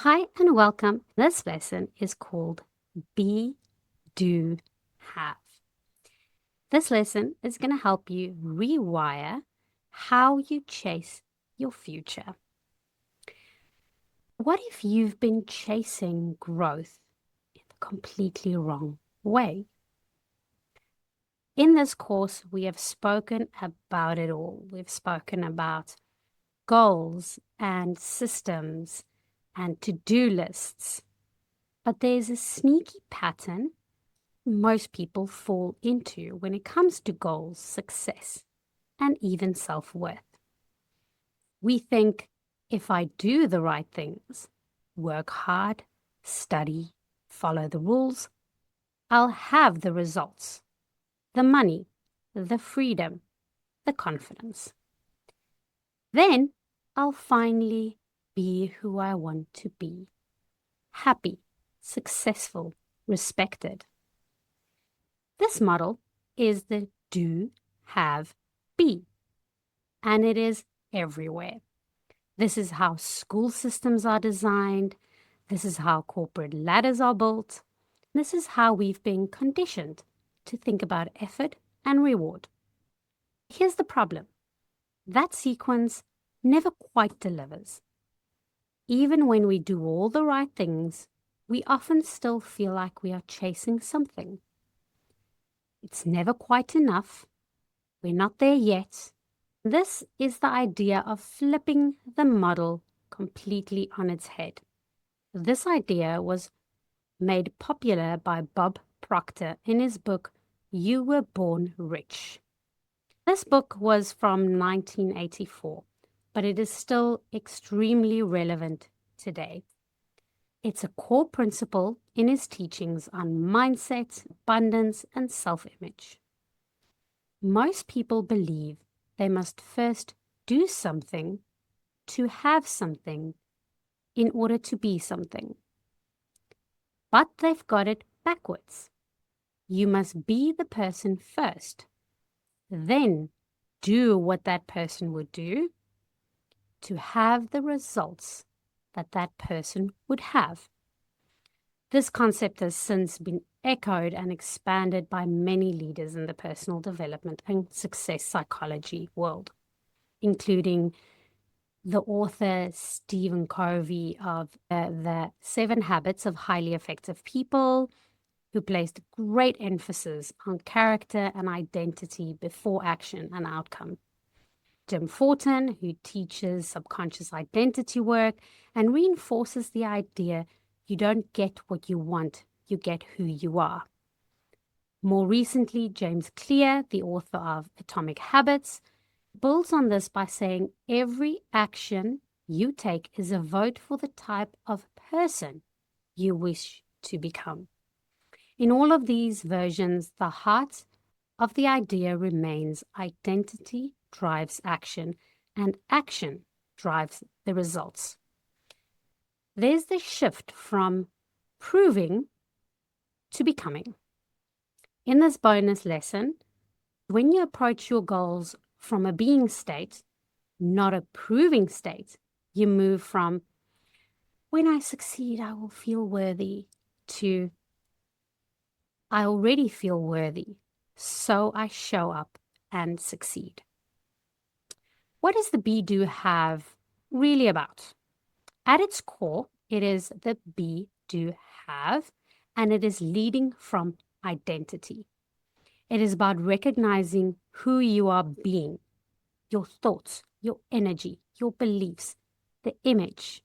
Hi and welcome. This lesson is called Be, Do, Have. This lesson is going to help you rewire how you chase your future. What if you've been chasing growth in the completely wrong way? In this course, we have spoken about it all. We've spoken about goals and systems and to-do lists. But there's a sneaky pattern most people fall into when it comes to goals, success, and even self-worth. We think if I do the right things, work hard, study, follow the rules, I'll have the results, the money, the freedom, the confidence. Then I'll finally be who I want to be. Happy, successful, respected. This model is the do, have, be, and it is everywhere. This is how school systems are designed. This is how corporate ladders are built. This is how we've been conditioned to think about effort and reward. Here's the problem. That sequence never quite delivers. Even when we do all the right things, we often still feel like we are chasing something. It's never quite enough. We're not there yet. This is the idea of flipping the model completely on its head. This idea was made popular by Bob Proctor in his book, You Were Born Rich. This book was from 1984, but it is still extremely relevant today. It's a core principle in his teachings on mindset, abundance, and self-image. Most people believe they must first do something to have something in order to be something. But they've got it backwards. You must be the person first, then do what that person would do to have the results that that person would have. This concept has since been echoed and expanded by many leaders in the personal development and success psychology world, including the author Stephen Covey of the 7 Habits of Highly Effective People, who placed great emphasis on character and identity before action and outcome. Jim Fortin, who teaches subconscious identity work and reinforces the idea you don't get what you want, you get who you are. More recently, James Clear, the author of Atomic Habits, builds on this by saying every action you take is a vote for the type of person you wish to become. In all of these versions, the heart of the idea remains identity drives action, and action drives the results. There's the shift from proving to becoming. In this bonus lesson, when you approach your goals from a being state, not a proving state, you move from when I succeed, I will feel worthy to I already feel worthy, so I show up and succeed. What is the be, do, have really about? At its core, it is the be, do, have, and it is leading from identity. It is about recognizing who you are being, your thoughts, your energy, your beliefs, the image.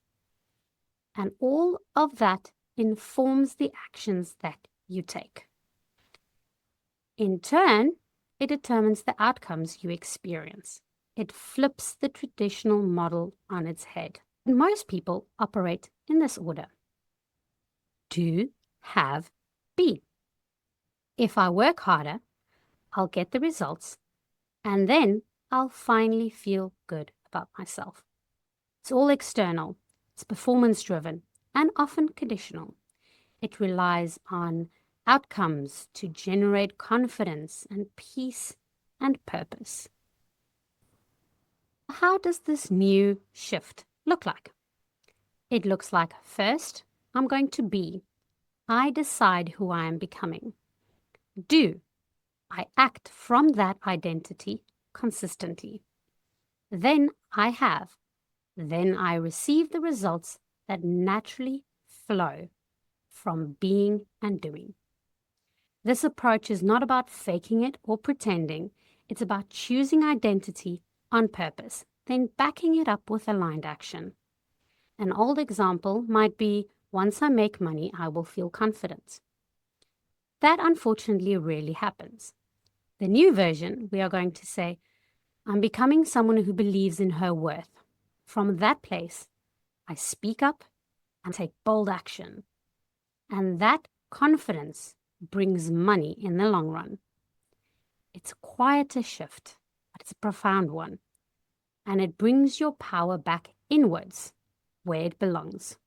And all of that informs the actions that you take. In turn, it determines the outcomes you experience. It flips the traditional model on its head. And most people operate in this order. Do, have, be. If I work harder, I'll get the results, and then I'll finally feel good about myself. It's all external, it's performance-driven, and often conditional. It relies on outcomes to generate confidence and peace and purpose. How does this new shift look like? It looks like, first, I'm going to be. I decide who I am becoming. Do. I act from that identity consistently. Then I have. Then I receive the results that naturally flow from being and doing. This approach is not about faking it or pretending. It's about choosing identity on purpose, then backing it up with aligned action. An old example might be, once I make money, I will feel confident. That unfortunately rarely happens. The new version, we are going to say, I'm becoming someone who believes in her worth. From that place, I speak up and take bold action. And that confidence brings money in the long run. It's a quieter shift, but it's a profound one. And it brings your power back inwards, where it belongs.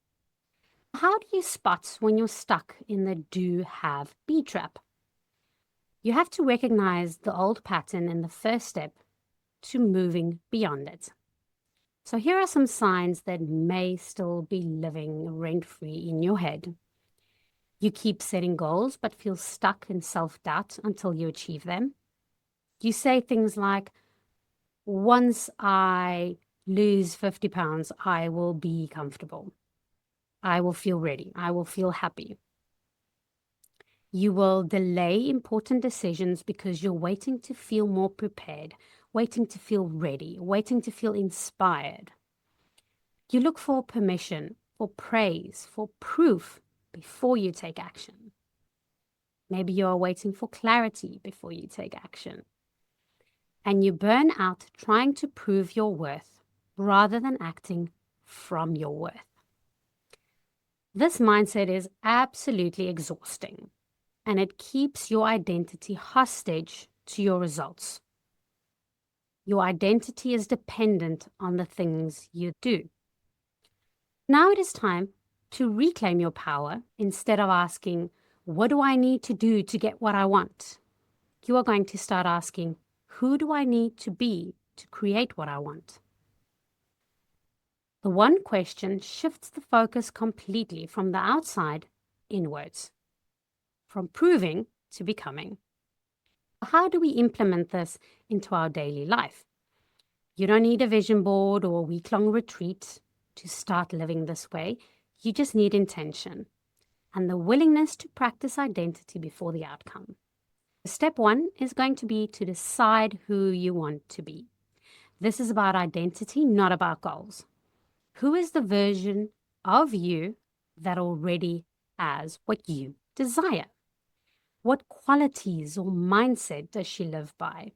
How do you spot when you're stuck in the do, have, be trap? You have to recognize the old pattern in the first step to moving beyond it. So here are some signs that may still be living rent-free in your head. You keep setting goals but feel stuck in self-doubt until you achieve them. You say things like, once I lose 50 pounds, I will be comfortable. I will feel ready. I will feel happy. You will delay important decisions because you're waiting to feel more prepared, waiting to feel ready, waiting to feel inspired. You look for permission, for praise, for proof before you take action. Maybe you're waiting for clarity before you take action. And you burn out trying to prove your worth rather than acting from your worth. This mindset is absolutely exhausting, and it keeps your identity hostage to your results. Your identity is dependent on the things you do. Now it is time to reclaim your power. Instead of asking, what do I need to do to get what I want? You are going to start asking, who do I need to be to create what I want? The one question shifts the focus completely from the outside inwards, from proving to becoming. How do we implement this into our daily life? You don't need a vision board or a week-long retreat to start living this way. You just need intention and the willingness to practice identity before the outcome. Step one is going to be to decide who you want to be. This is about identity, not about goals. Who is the version of you that already has what you desire? What qualities or mindset does she live by?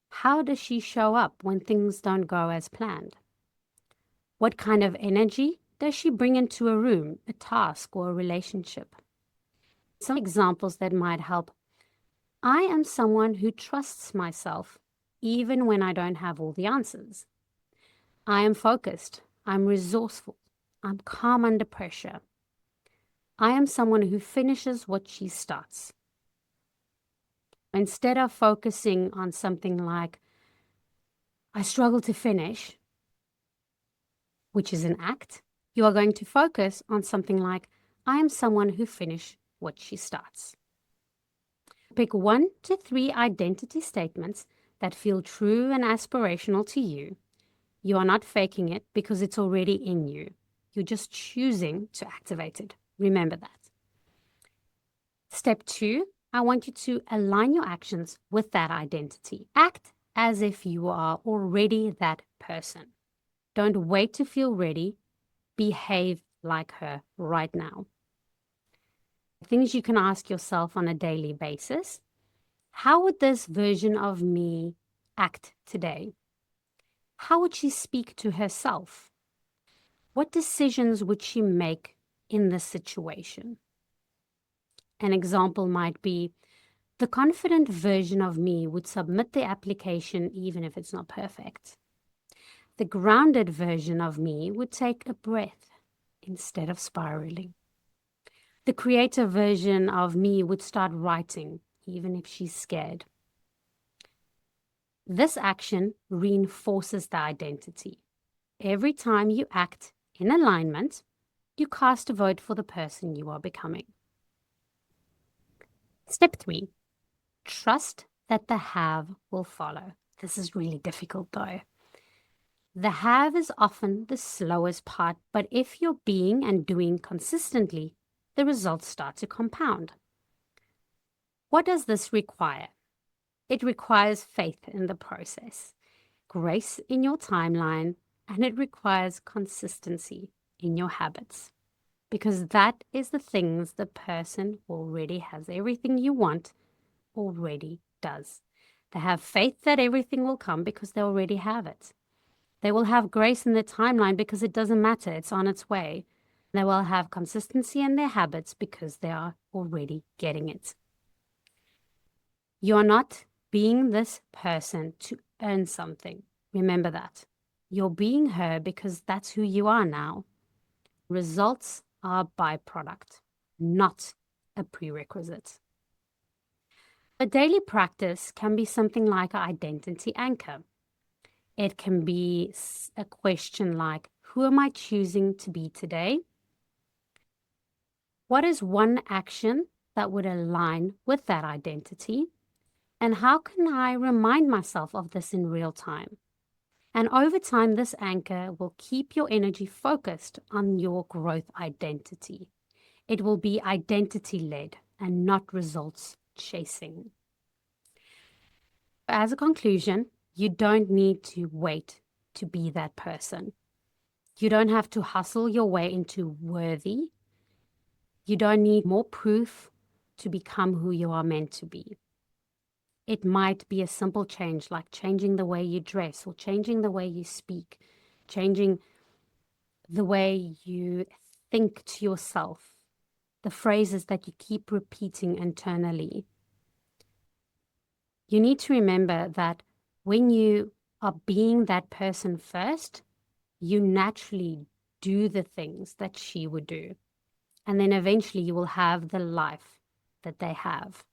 How does she show up when things don't go as planned? What kind of energy does she bring into a room, a task, or a relationship? Some examples that might help. I am someone who trusts myself even when I don't have all the answers. I am focused. I'm resourceful. I'm calm under pressure. I am someone who finishes what she starts. Instead of focusing on something like, I struggle to finish, which is an act, you are going to focus on something like, I am someone who finishes what she starts. Pick 1 to 3 identity statements that feel true and aspirational to you. You are not faking it because it's already in you. You're just choosing to activate it. Remember that. Step 2, I want you to align your actions with that identity. Act as if you are already that person. Don't wait to feel ready. Behave like her right now. Things you can ask yourself on a daily basis. How would this version of me act today? How would she speak to herself? What decisions would she make in this situation? An example might be, the confident version of me would submit the application even if it's not perfect. The grounded version of me would take a breath instead of spiraling. The creative version of me would start writing even if she's scared. This action reinforces the identity. every time you act in alignment, you cast a vote for the person you are becoming. Step 3, trust that the have will follow. This is really difficult though. The have is often the slowest part, but if you're being and doing consistently, the results start to compound. What does this require? It requires faith in the process, grace in your timeline, and it requires consistency in your habits. Because that is the things the person who already has everything you want already does. They have faith that everything will come because they already have it. They will have grace in their timeline because it doesn't matter, it's on its way. They will have consistency in their habits because they are already getting it. You're not being this person to earn something. Remember that. You're being her because that's who you are now. Results are a byproduct, not a prerequisite. A daily practice can be something like an identity anchor. It can be a question like, who am I choosing to be today? What is one action that would align with that identity? And how can I remind myself of this in real time? And over time, this anchor will keep your energy focused on your growth identity. It will be identity-led and not results chasing. As a conclusion, you don't need to wait to be that person. You don't have to hustle your way into worthy. You don't need more proof to become who you are meant to be. It might be a simple change like changing the way you dress or changing the way you speak, changing the way you think to yourself, the phrases that you keep repeating internally. You need to remember that when you are being that person first, you naturally do the things that she would do. And then eventually you will have the life that they have.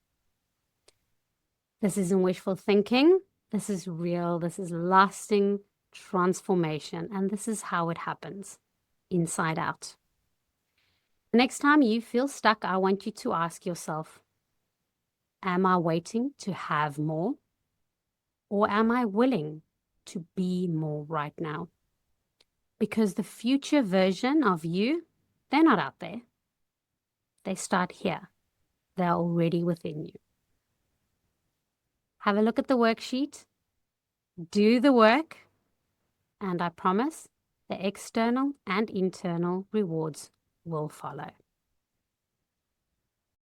This isn't wishful thinking. This is real. This is lasting transformation. And this is how it happens, inside out. The next time you feel stuck, I want you to ask yourself, am I waiting to have more? Or am I willing to be more right now? Because the future version of you, they're not out there. They start here. They're already within you. Have a look at the worksheet, do the work, and I promise the external and internal rewards will follow.